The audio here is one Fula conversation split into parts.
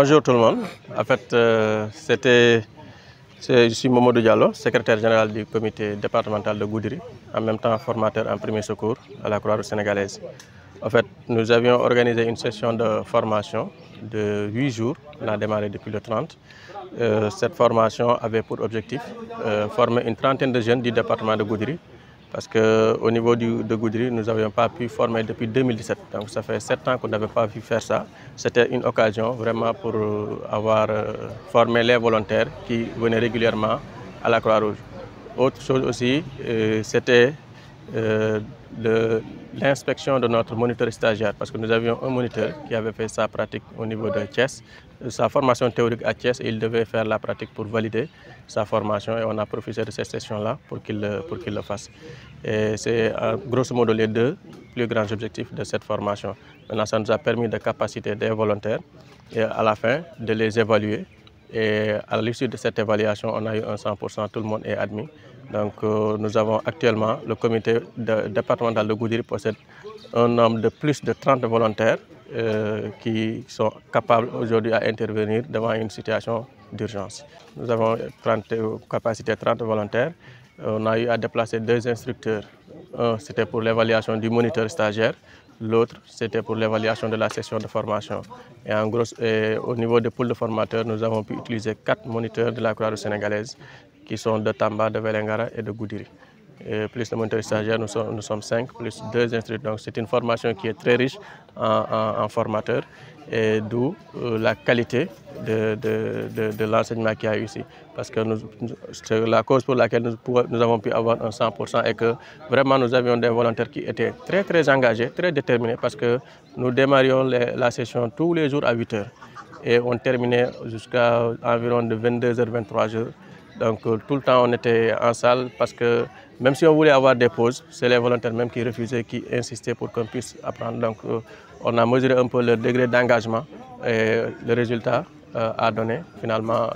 Bonjour tout le monde. En fait, je suis Mamadou Diallo, secrétaire général du comité départemental de Goudiri, en même temps formateur en premier secours à la Croix-Rouge sénégalaise. En fait, nous avions organisé une session de formation de 8 jours. On a démarré depuis le 30. Cette formation avait pour objectif former une trentaine de jeunes du département de Goudiri. Parce qu'au niveau de Goudiri, nous n'avions pas pu former depuis 2017. Donc ça fait 7 ans qu'on n'avait pas pu faire ça. C'était une occasion vraiment pour avoir formé les volontaires qui venaient régulièrement à la Croix-Rouge. Autre chose aussi, c'était l'inspection de notre moniteur stagiaire, parce que nous avions un moniteur qui avait fait sa pratique au niveau de Thiès, sa formation théorique à Thiès, et il devait faire la pratique pour valider sa formation, et on a profité de cette session-là pour qu'il le fasse. Et c'est grosso modo les deux plus grands objectifs de cette formation. Maintenant, ça nous a permis de capaciter des volontaires et à la fin de les évaluer. Et à l'issue de cette évaluation, on a eu un 100%, tout le monde est admis. Donc nous avons actuellement, le comité départemental de Goudiri possède un nombre de plus de 30 volontaires qui sont capables aujourd'hui à intervenir devant une situation d'urgence. Nous avons capacité 30 volontaires. On a eu à déplacer 2 instructeurs. Un, c'était pour l'évaluation du moniteur stagiaire. L'autre, c'était pour l'évaluation de la session de formation. Et en gros, au niveau des pôles de formateurs, nous avons pu utiliser 4 moniteurs de la Croix-Rouge sénégalaise qui sont de Tamba, de Vélingara et de Goudiri. Et plus le moniteur stagiaire, nous sommes 5, plus 2 instructeurs. Donc c'est une formation qui est très riche en formateurs, et d'où la qualité de l'enseignement qu'il y a eu ici. Parce que c'est la cause pour laquelle nous avons pu avoir un 100% et que vraiment nous avions des volontaires qui étaient très engagés, très déterminés, parce que nous démarrions la session tous les jours à 8 h et on terminait jusqu'à environ de 22 h, 23 h. Donc tout le temps on était en salle, parce que même si on voulait avoir des pauses, c'est les volontaires même qui refusaient, qui insistaient pour qu'on puisse apprendre. Donc on a mesuré un peu le degré d'engagement, et le résultat a donné finalement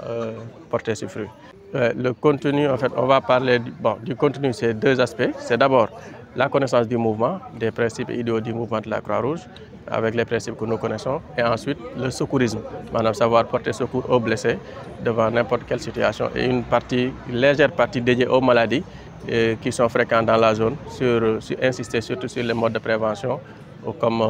porté ses fruits. Le contenu, en fait, on va parler du contenu, c'est 2 aspects. C'est d'abord la connaissance du mouvement, des principes et idéaux du mouvement de la Croix-Rouge, avec les principes que nous connaissons, et ensuite le secourisme, maanaam savoir porter secours aux blessés devant n'importe quelle situation, et une légère partie dédiée aux maladies qui sont fréquentes dans la zone, insister surtout sur les modes de prévention, comme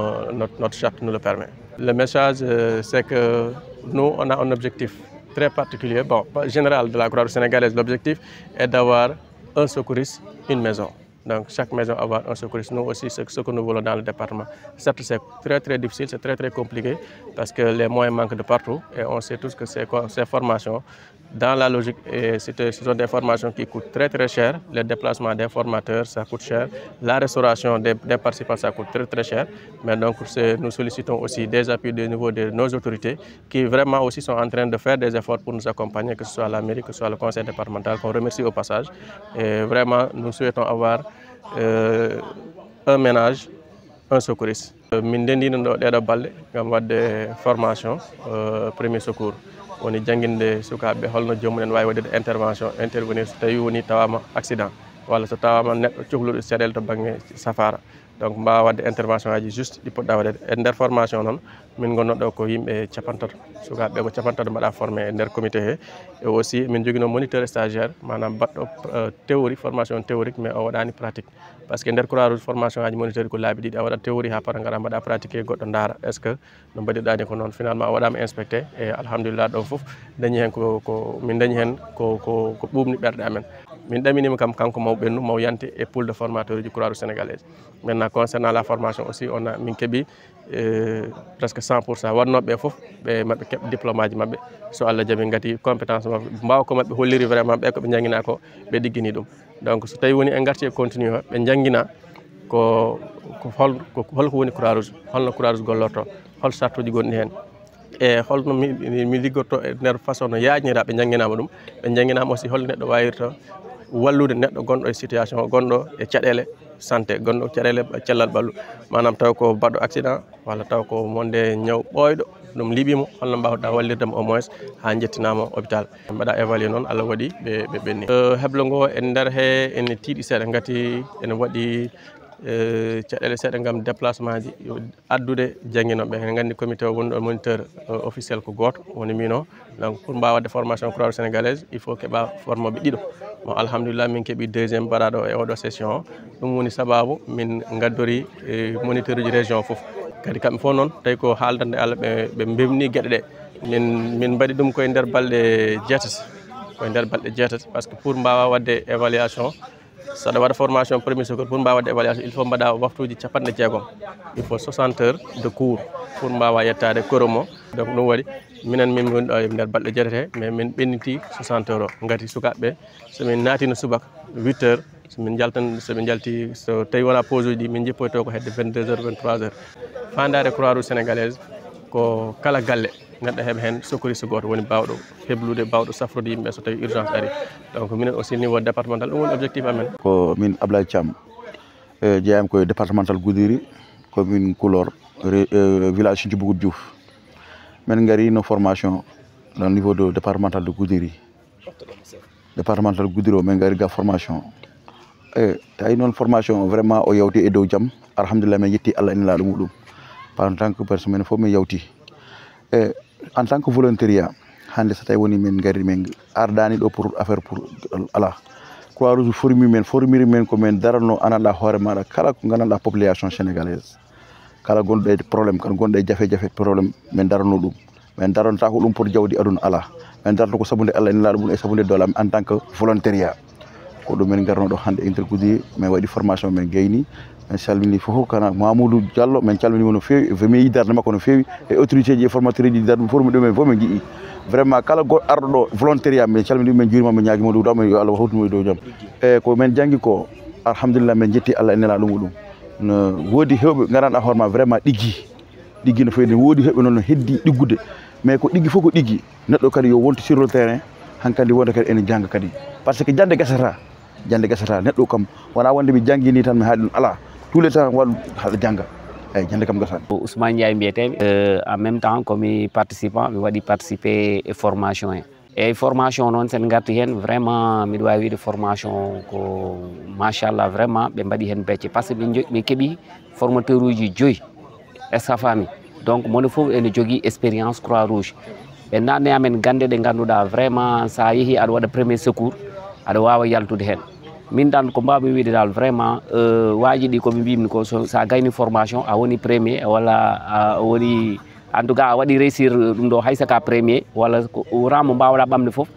notre charte nous le permet. Le message, c'est que nous, on a un objectif très particulier, général de la Croix-Rouge sénégalaise. L'objectif est d'avoir un secouriste, une maison. Donc chaque maison avoir un secouriste. Nous aussi, c'est ce que nous voulons dans le département. Certes, c'est très difficile, c'est très compliqué, parce que les moyens manquent de partout, et on sait tous que ces formations, dans la logique, ce sont des formations qui coûtent très cher. Les déplacements des formateurs, ça coûte cher. La restauration des participants, ça coûte très cher. Mais donc nous sollicitons aussi des appuis au niveau de nos autorités, qui vraiment aussi sont en train de faire des efforts pour nous accompagner, que ce soit la mairie, que ce soit le conseil départemental, qu'on remercie au passage. Et vraiment, nous souhaitons avoir un ménage, un secouriste. Min dendino ɗeɗo balɗe ngam wadde formation premier secours. Woni janginde sukaɓe holno jomumen wawi waɗde intervenir so tawi woni tawama accident, walla so tawama neɗɗo cohluɗo caɗele to banggue safara. Donc mbawa wadde intervention aji juste ɗi poɗɗa waɗede. E nder formation noon min gonnoɗo ko yimɓe 50 sukaɓe ko 50 mbaɗa formé e nder comité he. Et aussi min joguino moniteur stagiaire, manam baɗɗo théorie, formation théorique, mais o waɗani pratique. Parce que nder Croix-Rouge formation aji moniteur ko laabi ɗiɗi, a waɗat théorie ha para gara mbaɗa pratiqué, goɗɗo daara est ce que no mbaɗirɗani ko noon. Finalement a waɗama inspecté, et alhamdulillah ɗon foof dañi hen min dañi hen ko ɓuɓni ɓerɗe amen. Min ɗaminima kam kanko maw ɓennu maw yante e pool de formateurs du Croix-Rouge sénégalaise. Maintenant concernant la formation aussi, min keeɓi presque 100%. Wannoɓe foof ɓe maɓe keeɓ diplôme aji maɓɓe, so Allah jaaɓi gati compétence maɓɓe mbawa ko maɓɓe holliri vraiment ɓe koɓe jangguina ko ɓe ɗiggini ɗum. Donc so tawi woni en garti e continue o, ɓe jangguina holko woni Croix-Rouge, holno Croix-Rouge gollorto, hol sartuji gonɗi hen, e holno mi liggorto e nder façon no yajnira. Ɓe jangguinama ɗum, ɓe jangguinama aussi holno neɗɗo wawirta wallude neɗɗo gonɗo e situation, gonɗo e caɗele santé, gonɗo caɗele cellal ɓallu, manam taw ko baɗɗo accident, walla taw ko monde ñaw ɓoyɗo ɗum liɓimo, holno mbawɗa wallirdemo au moins ha jettinama hôpital. Mbaɗa évalué noon, Allah waɗi ɓe ɓenni. Heblo ngo e nder he ene tiiɗi seeɗa, gati ene waɗi caɗele seeɗa ngam déplacement ji addude jangguinoɓe hen gandi comité o woni ɗo moniteur officiel ko goto woni min o donc pour mbawa wadde formation Croix-Rouge sénégalaise il faut keɓa formoɓe ɗiɗo bon alhamdulillah min keeɓi deuxiéme mbaɗaɗo e oɗo session o ɗum woni sababu min gaddori moniteur uji région foof kadi kamɓe fof noon tawi ko haaldande Allah ɓe mbewni gueɗe ɗe min mbaɗi ɗum koye nder balɗe jeetati par ce que pour mbawa wadde évaluation saɗa waɗa formation premier secours pour mbawa wadde évaluation il faut mbaɗa waftuji 60 il faut 60 heures de cours pour mbawa yettade koromo donc ɗum waɗi minen min goni ɗo e nder balɗe jeetati mais min ɓenniti 60 heures o gati sukaɓeɓe somin naati no subaka 8 heures somin jalti so tawi wona pause uji ɗi min jippoyto ko hedde 22 heures 23 heures fandare Croix-Rouge sénégalaise ko kala galle neɗɗo heeɓa hen secouriste goto woni bawɗo heblude bawɗo safrude yimɓe so tawi urgence ari donc minen aussi niveau départemental ɗum woni objectif amen ko min Ablaye Thiam jeeyami koye départemental Goudiri commune Koulor village Sinthiou Bougout Diouf min gari no formation au niveau de départemental de Goudiri départemental Goudiri o min gari ga formation tawi noon formation vraiment o yawti e dow jaam alhamdulillah min yetti Allah ene laaɗo muɗum en tant que personne min fof min yawti en tant que volontariat hande so tawi woni min gari min ardani ɗo pour affaire pour ala Croix-Rouge formiri men ko min darano ananɗa hoore maɗa kala ko gandanɗa population sénégalaise kala gonɗo e probléme kala gonɗo e jafe probléme min darano ɗum min daronta ko ɗum pour jawdi aduna ala min darata ko sabude Allah ene laaɗo mum e sabude doole am en tant que volontariat ko ɗum min garno ɗo hande inter Goudiri min waɗi formation min gayni min calmini fof kana Mamoudou Diallo min calminimo no fewi mi yi darde makko no fewi e autorité ji e formateur ji darde formi ɗumen fof min jiiɗi vraiment kala goɗɗo arɗo ɗo volontariat min calmini min juurima min ñaguima ɗum ɗo yo Allah hawtumo e dow jaam e ko min janggi ko alhamdulillah min jetti Allah e nelaɗo muɗum no woodi hewɓe garanɗa hoorema vraiment ɗigui no fewi woodi hewɓe noon no heddi ɗiggude mais ko ɗigui fof ko ɗigui neɗɗo kadi yo wonto sur le terrain hankkadi wonta kadi ene jangga kadi par ce que jande gasata neɗɗo kam wona wonde mi janggini tan mi haali ɗum ala tous les temps waɗu haɗa jangga eyyi jande kam gasani Ousmane Ndiaye mbiyetemi en même temps komi participant mi waɗi participer e formation e formation noon sen garti hen vraiment miɗo wawi wiide formation ko machallah vraiment ɓe mbaɗi hen becce par ce que ɓe keeɓi formateur uji 5 estafami donc moni foof ene jogui expérience Croix-Rouge ɓe nanne amen gande ɗe ganduɗa vraiment sa yeehi aɗa waɗa premier secours aɗa wawa yaltude hen min dan ko mbawmi wiide dal vraiment waji ɗi komi mbimi ko sa gayni formation a woni premier walla a woni en tout cas a waɗi réussir ɗum ɗo hay saka premier walla rang mo mbawɗa ɓamde foof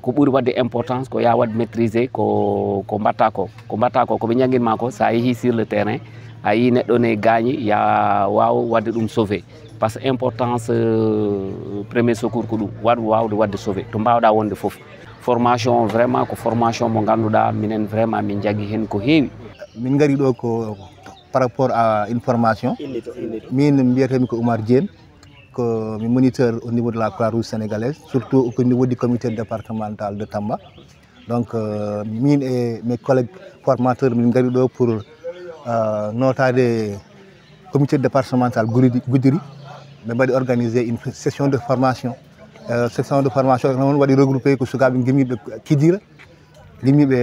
ko ɓuuri wadde importance ko ya waɗ maîtriser ko mbatta ko koɓe jangguinma ko sa yeehi sur le terrain a yi neɗɗo ne gaañi ya waw wadde ɗum sauvé par ce que importance premier secours ko ɗum wawde wadde sauvé to mbawɗa wonde foof formation vraiment ko formation mo ganduɗa minen vraiment min jaggi hen ko heewi min gari ɗo ko par rapport à une formation min mbiyetemi ko Oumar Diène ko mi moniteur au niveau de la Croix-Rouge sénégalaise surtout au niveau du comité départemental de Tamba donc min et mes collègues formateurs min gari ɗo pour notade comité départemental Goudiri ɓe mbaɗi organiser une session de formation noon waɗi regroupé ko sukaɓe guimmiɓe Kidira guimmiɓe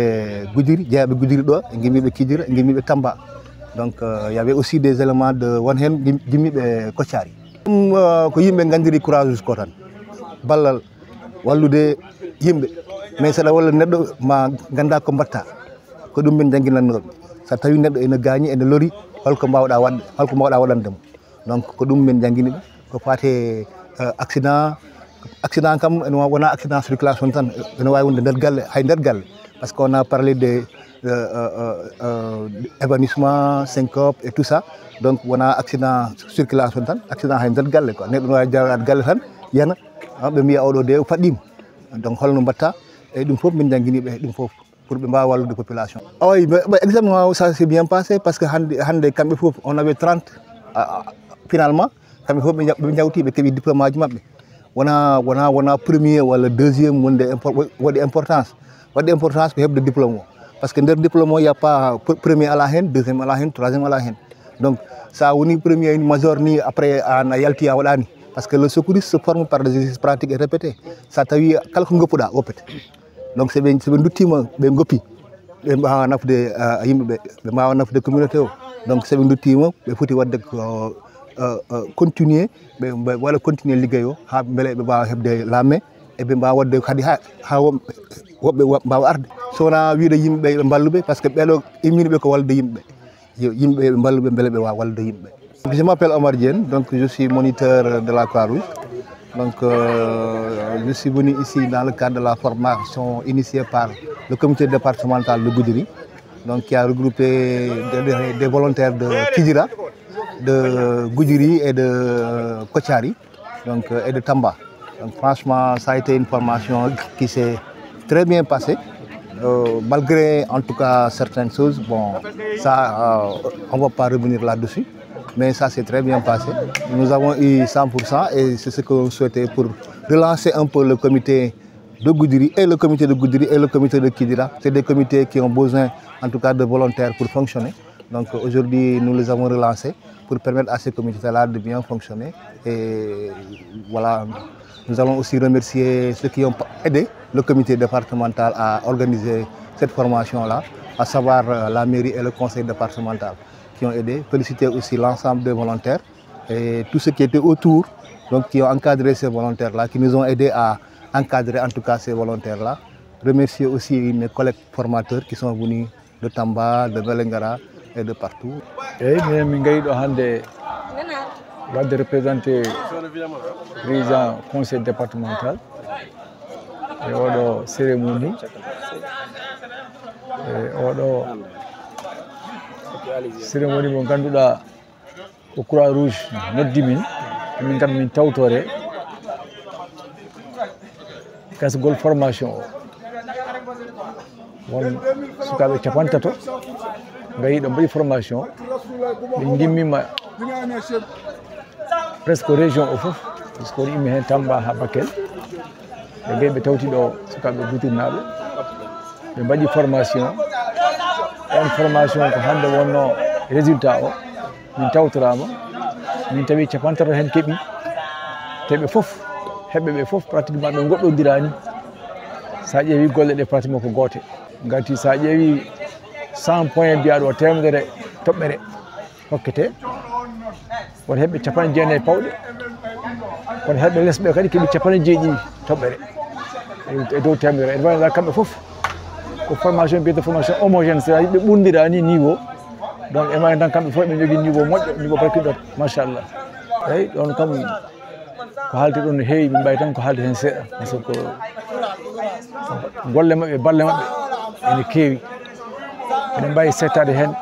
Goudiri jeeyaɓe Goudiri ɗo e guimmiɓe Kidira e guimmiɓe Tamba donc il y avait aussi des éléments de won hen guimmiɓe Koccari ɗum ko yimɓe gandiri Croix-Rouge ko tan ballal wallude yimɓe mais saɗa walla neɗɗo ma ganda ko mbatta ko ɗum min jangguinannoɓe so tawi neɗɗo ene gaañi ene lori holko mbawɗa waɗandemo donc ko ɗum min jangguini ɗum ko fate accident kam ene wona accident circulation tan ene wawi wonde nder galle hay nder galle par ce qu'on a parlé de évanouissement syncope et tout ça donc wona accident circulation tan accident hay nder galle quoi neɗɗo ne wawi jarade galle tan yana ɓe mbiya oɗo de faɗɗima donc holno mbatta e ɗum foof min jangguiniɓe ɗum foof pour ɓe mbawa wallude population oui examen o ça s'est bien passé par ce que hande kamɓe foof on avait 30 finalement kamɓe foof ɓe jawti ɓe keeɓi diplôme aji mabɓe wona premier walla deuxiéme waɗi importance ko hebde diplôme o par ce que nder diplôme o y a pas premier ala hen deuxiéme ala hen troisiéme ala hen donc sa woni premier major ni après an a yalti a waɗani par ce que le secouriste se forme par des exercices pratiques et répétés sa tawi kala ko goppuɗa woppete donc soɓe duttima ɓe goppi ɓe mbawa nafde yimɓeɓe ɓe mbawa nafde communauté o donc soɓe duttima ɓe foti wadde ko continuer ɓe waɗa continuer liggey o ha beele ɓe mbawa hebde laamme eɓe mbawa wadde kadi ha woɓɓe mbawa arde so wona wiide yimɓeɓe ɓe balluɓe par ce que ɓeɗo imminiɓe ko wallude yimɓeɓe yimɓeɓe ɓe balluɓe beele ɓe wawa wallude yimɓeɓe. Je m'appelle Omar Diène, donc je suis moniteur de la Croix-Rouge. Donc je suis venu ici dans le cadre de la formation initiée par le comité départemental de Goudiri, donc qui a regroupé des volontaires de Kidira, de Goudiri et de Kotiari, donc et de Tamba. Donc franchement, ça a été une formation qui s'est très bien passée. Malgré en tout cas certaines choses, bon, ça, on ne va pas revenir là-dessus, mais ça s'est très bien passé. Nous avons eu 100% et c'est ce que nous souhaitait pour relancer un peu le comité de Goudiri et le comité de Goudiri et le comité de Kidira. C'est des comités qui ont besoin en tout cas de volontaires pour fonctionner. Donc aujourd'hui, nous les avons relancés pour permettre à ces comités-là de bien fonctionner. Et voilà, nous allons aussi remercier ceux qui ont aidé le comité départemental à organiser cette formation-là, à savoir la mairie et le conseil départemental qui ont aidé. Féliciter aussi l'ensemble des volontaires et tous ceux qui étaient autour, donc qui ont encadré ces volontaires-là, qui nous ont aidés à encadrer en tout cas ces volontaires-là. Remercier aussi mes collègues formateurs qui sont venus de Tamba, de Belengara et de partout. Et je vais représenter le président du conseil départemental et la cérémonie. Cérémonie mo ganduɗa ko Croix Rouge noddi min gam min tawtore gasgol formation o won sukaɓe 50 gayi ɗo mbaɗi formation ɓe gimmima presque région o foof puisque woni immi hen Tamba ha Bakel ɓe gayi ɓe tawti ɗo sukaɓe gutirnaɓe ɓe mbaɗi formation on formation ko hande wonno résultat o min tawtorama min tawi 50 hen keeɓi te ɓe foof heɓɓeɓe foof pratiquement ɓe goɗɗodirani sa ƴeewi golle ɗe pratiquement ko goote gati sa ƴeewi 100 point mbiyaɗo temedere toɓɓere hokkete woto heɓɓe 90 pawɗe kono heɓɓe lesɓe kadi keeɓi 90 toɓɓere e dow temedere e wayno kamɓe foof ko formation mbiyete formation homogène so yimɓe ɓurdirani niveau donc e wayno tan kamɓe fof ɓe jogui niveau moƴƴo niveau perkiɗot machallah eyyi ɗon kam ko haalti ɗon no heewi min mbawi tan ko haalde hen seeɗa par ce que golle mabɓe balle mabɓe ene keewi eɗen mbawi settade hen